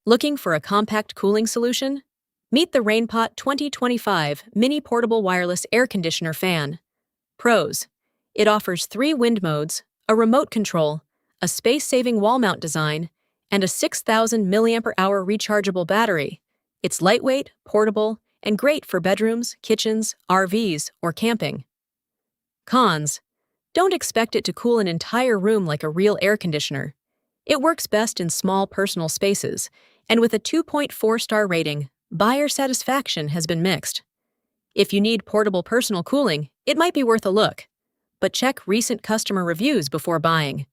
Looking for a compact cooling solution? Meet the RAINPOT 2025 Mini Portable Wireless Air Conditioner Fan. Pros: it offers 3 wind modes, a remote control, a space-saving wall mount design, and a 6,000 mAh rechargeable battery. It's lightweight, portable, and great for bedrooms, kitchens, RVs, or camping. Cons: don't expect it to cool an entire room like a real air conditioner. It works best in small personal spaces, and with a 2.4-star rating, buyer satisfaction has been mixed. If you need portable personal cooling, it might be worth a look, but check recent customer reviews before buying.